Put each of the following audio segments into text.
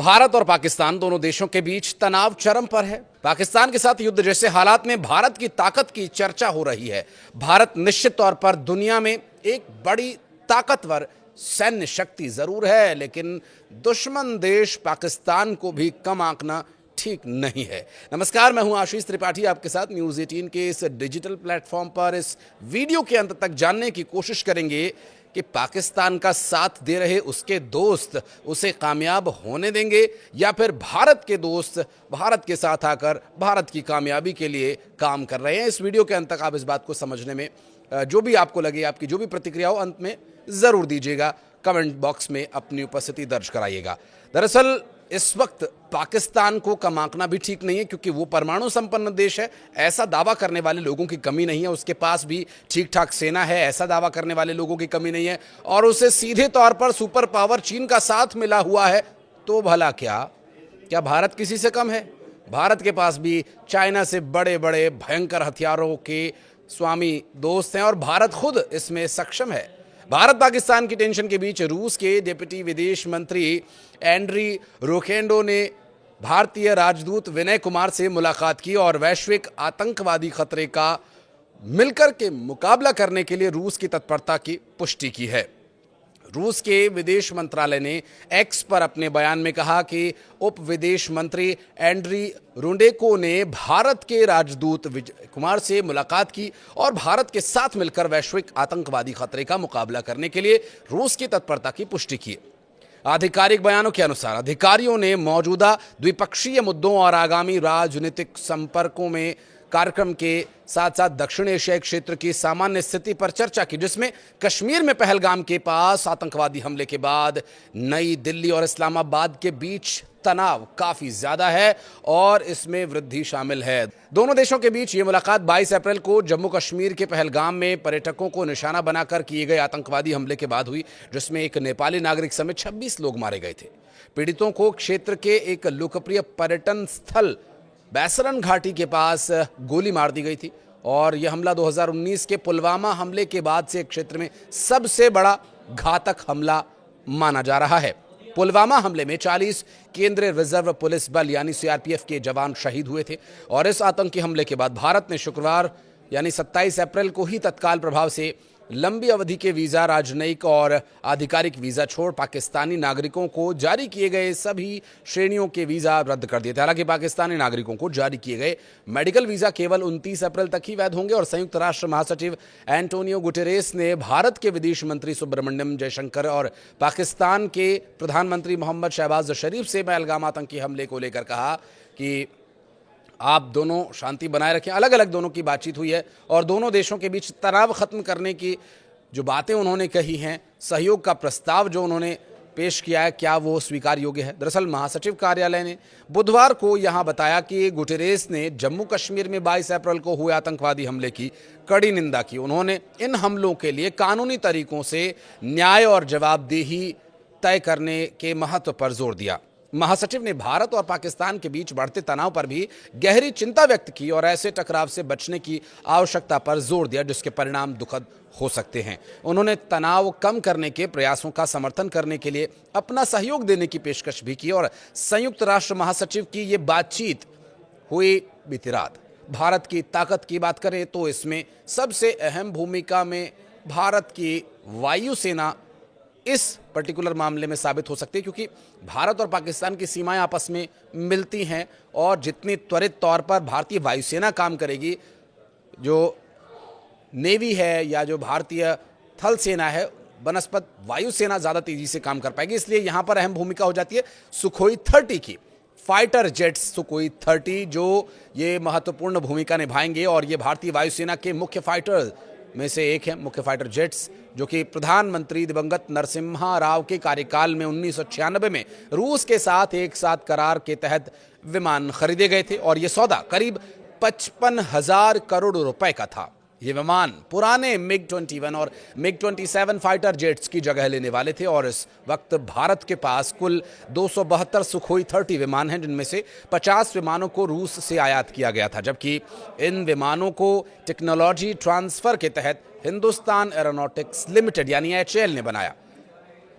भारत और पाकिस्तान दोनों देशों के बीच तनाव चरम पर है। पाकिस्तान के साथ युद्ध जैसे हालात में भारत की ताकत की चर्चा हो रही है। भारत निश्चित तौर पर दुनिया में एक बड़ी ताकतवर सैन्य शक्ति जरूर है, लेकिन दुश्मन देश पाकिस्तान को भी कम आंकना ठीक नहीं है। नमस्कार, मैं हूं आशीष त्रिपाठी, आपके साथ न्यूज़ 18 के इस डिजिटल प्लेटफॉर्म पर इस वीडियो के अंत तक जानने की कोशिश करेंगे कि पाकिस्तान का साथ दे रहे उसके दोस्त उसे कामयाब होने देंगे या फिर भारत के दोस्त भारत के साथ आकर भारत की कामयाबी के लिए काम कर रहे हैं। इस वीडियो के अंत तक आप इस बात को समझने में जो भी आपको लगे, आपकी जो भी प्रतिक्रिया हो, अंत में ज़रूर दीजिएगा। कमेंट बॉक्स में अपनी उपस्थिति दर्ज कराइएगा। दरअसल इस वक्त पाकिस्तान को कम आंकना भी ठीक नहीं है, क्योंकि वो परमाणु संपन्न देश है, ऐसा दावा करने वाले लोगों की कमी नहीं है। उसके पास भी ठीक ठाक सेना है, ऐसा दावा करने वाले लोगों की कमी नहीं है। और उसे सीधे तौर पर सुपर पावर चीन का साथ मिला हुआ है, तो भला क्या भारत किसी से कम है? भारत के पास भी चाइना से बड़े बड़े भयंकर हथियारों के स्वामी दोस्त हैं और भारत खुद इसमें सक्षम है। भारत पाकिस्तान की टेंशन के बीच रूस के डिप्टी विदेश मंत्री एंड्री रोकेंडो ने भारतीय राजदूत विनय कुमार से मुलाकात की और वैश्विक आतंकवादी खतरे का मिलकर के मुकाबला करने के लिए रूस की तत्परता की पुष्टि की है। रूस के विदेश मंत्रालय ने एक्स पर अपने बयान में कहा कि उप विदेश मंत्री एंड्री रुंडेको ने भारत के राजदूत विजय कुमार से मुलाकात की और भारत के साथ मिलकर वैश्विक आतंकवादी खतरे का मुकाबला करने के लिए रूस की तत्परता की पुष्टि की। आधिकारिक बयानों के अनुसार अधिकारियों ने मौजूदा द्विपक्षीय मुद्दों और आगामी राजनीतिक संपर्कों में कार्यक्रम के साथ साथ दक्षिण एशियाई क्षेत्र की सामान्य स्थिति पर चर्चा की, जिसमें कश्मीर में पहलगाम के पास आतंकवादी हमले के बाद नई दिल्ली और इस्लामाबाद के बीच तनाव काफी ज्यादा है और इसमें वृद्धि शामिल है। दोनों देशों के बीच ये मुलाकात 22 अप्रैल को जम्मू कश्मीर के पहलगाम में पर्यटकों को निशाना बनाकर किए गए आतंकवादी हमले के बाद हुई, जिसमें एक नेपाली नागरिक समेत 26 लोग मारे गए थे। पीड़ितों को क्षेत्र के एक लोकप्रिय पर्यटन स्थल बैसरन घाटी के पास गोली मार दी गई थी और यह हमला 2019 के पुलवामा हमले के बाद से क्षेत्र में सबसे बड़ा घातक हमला माना जा रहा है। पुलवामा हमले में 40 केंद्रीय रिजर्व पुलिस बल यानी सीआरपीएफ के जवान शहीद हुए थे और इस आतंकी हमले के बाद भारत ने शुक्रवार यानी 27 अप्रैल को ही तत्काल प्रभाव से लंबी अवधि के वीज़ा, राजनयिक और आधिकारिक वीज़ा छोड़ पाकिस्तानी नागरिकों को जारी किए गए सभी श्रेणियों के वीज़ा रद्द कर दिए थे। हालांकि पाकिस्तानी नागरिकों को जारी किए गए मेडिकल वीज़ा केवल 29 अप्रैल तक ही वैध होंगे और संयुक्त राष्ट्र महासचिव एंटोनियो गुटेरेस ने भारत के विदेश मंत्री सुब्रमण्यम जयशंकर और पाकिस्तान के प्रधानमंत्री मोहम्मद शहबाज शरीफ से पहलगाम आतंकी हमले को लेकर कहा कि आप दोनों शांति बनाए रखें। अलग अलग दोनों की बातचीत हुई है और दोनों देशों के बीच तनाव खत्म करने की जो बातें उन्होंने कही हैं, सहयोग का प्रस्ताव जो उन्होंने पेश किया है, क्या वो स्वीकार योग्य है? दरअसल महासचिव कार्यालय ने बुधवार को यहां बताया कि गुटेरेस ने जम्मू कश्मीर में 22 अप्रैल को हुए आतंकवादी हमले की कड़ी निंदा की। उन्होंने इन हमलों के लिए कानूनी तरीकों से न्याय और जवाबदेही तय करने के महत्व पर जोर दिया। महासचिव ने भारत और पाकिस्तान के बीच बढ़ते तनाव पर भी गहरी चिंता व्यक्त की और ऐसे टकराव से बचने की आवश्यकता पर जोर दिया जिसके परिणाम दुखद हो सकते हैं। उन्होंने तनाव कम करने के प्रयासों का समर्थन करने के लिए अपना सहयोग देने की पेशकश भी की और संयुक्त राष्ट्र महासचिव की ये बातचीत हुई बीती रात। भारत की ताकत की बात करें तो इसमें सबसे अहम भूमिका में भारत की वायुसेना इस पर्टिकुलर मामले में साबित हो सकती है, क्योंकि भारत और पाकिस्तान की सीमाएं आपस में मिलती हैं और जितनी त्वरित तौर पर भारतीय वायुसेना काम करेगी, जो नेवी है या जो भारतीय थल सेना है, बनस्पत वायुसेना ज़्यादा तेजी से काम कर पाएगी। इसलिए यहाँ पर अहम भूमिका हो जाती है सुखोई 30 की। फाइटर जेट्स सुखोई 30 जो ये महत्वपूर्ण भूमिका निभाएंगे और ये भारतीय वायुसेना के मुख्य फाइटर में से एक है। मुख्य फाइटर जेट्स जो कि प्रधानमंत्री दिवंगत नरसिम्हा राव के कार्यकाल में 1996 में रूस के साथ एक साथ करार के तहत विमान खरीदे गए थे और ये सौदा करीब 55,000 करोड़ रुपए का था। ये विमान पुराने मिग-21 और मिग-27 फाइटर जेट्स की जगह लेने वाले थे और इस वक्त भारत के पास कुल 272 सुखोई 30 विमान हैं, जिनमें से 50 विमानों को रूस से आयात किया गया था, जबकि इन विमानों को टेक्नोलॉजी ट्रांसफर के तहत हिंदुस्तान एरोनॉटिक्स लिमिटेड यानी HAL ने बनाया।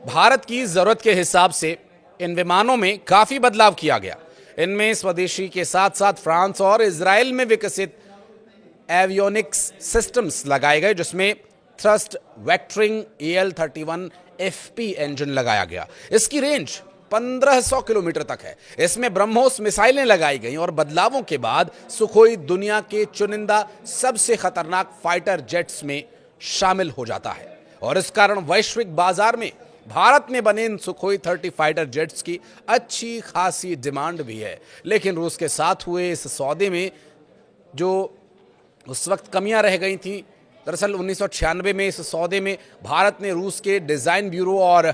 भारत की जरूरत के हिसाब से इन विमानों में काफी बदलाव किया गया। इनमें स्वदेशी के साथ साथ फ्रांस और इजराइल में विकसित एवियोनिक्स सिस्टम्स लगाए गए, जिसमें थ्रस्ट वेक्टरिंग AL-31FP इंजन लगाया गया। इसकी रेंज 1500 किलोमीटर तक है। इसमें ब्रह्मोस मिसाइलें लगाई गई और बदलावों के बाद सुखोई दुनिया के चुनिंदा सबसे खतरनाक फाइटर जेट्स में शामिल हो जाता है और इस कारण वैश्विक बाजार में भारत में बने इन सुखोई 30 फाइटर जेट्स की अच्छी खासी डिमांड भी है। लेकिन रूस के साथ हुए इस सौदे में जो उस वक्त कमियां रह गई थी, दरअसल 1996 में इस सौदे में भारत ने रूस के डिजाइन ब्यूरो और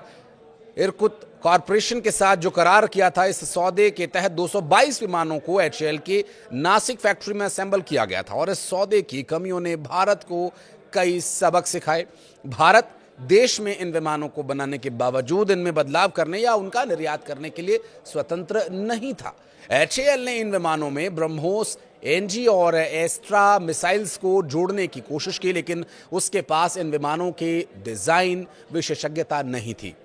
इरकुत कॉरपोरेशन के साथ जो करार किया था, इस सौदे के तहत 222 विमानों को HAL की नासिक फैक्ट्री में असेंबल किया गया था और इस सौदे की कमियों ने भारत को कई सबक सिखाए। भारत देश में इन विमानों को बनाने के बावजूद इनमें बदलाव करने या उनका निर्यात करने के लिए स्वतंत्र नहीं था। HAL ने इन विमानों में ब्रह्मोस, NG और एस्ट्रा मिसाइल्स को जोड़ने की कोशिश की, लेकिन उसके पास इन विमानों के डिजाइन विशेषज्ञता नहीं थी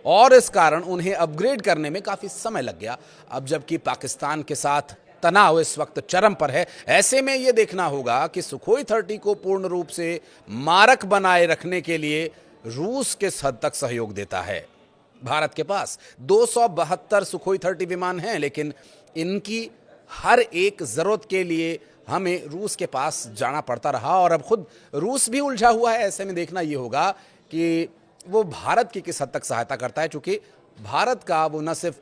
और इस कारण उन्हें अपग्रेड करने में काफी समय लग गया। अब जबकि पाकिस्तान के साथ तनाव इस वक्त चरम पर है, ऐसे में यह देखना होगा कि सुखोई 30 को पूर्ण रूप से मारक बनाए रखने के लिए रूस किस हद तक सहयोग देता है। भारत के पास 272 सुखोई 30 विमान हैं, लेकिन इनकी हर एक जरूरत के लिए हमें रूस के पास जाना पड़ता रहा और अब खुद रूस भी उलझा हुआ है। ऐसे में देखना यह होगा कि वो भारत की किस हद तक सहायता करता है, क्योंकि भारत का वो न सिर्फ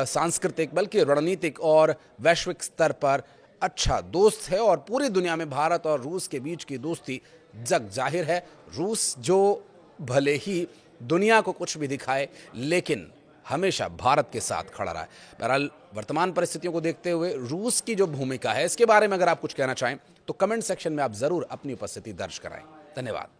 सांस्कृतिक बल्कि रणनीतिक और वैश्विक स्तर पर अच्छा दोस्त है और पूरी दुनिया में भारत और रूस के बीच की दोस्ती जग जाहिर है। रूस जो भले ही दुनिया को कुछ भी दिखाए, लेकिन हमेशा भारत के साथ खड़ा रहा है। बहरहाल वर्तमान परिस्थितियों को देखते हुए रूस की जो भूमिका है, इसके बारे में अगर आप कुछ कहना चाहें तो कमेंट सेक्शन में आप जरूर अपनी उपस्थिति दर्ज कराएं। धन्यवाद।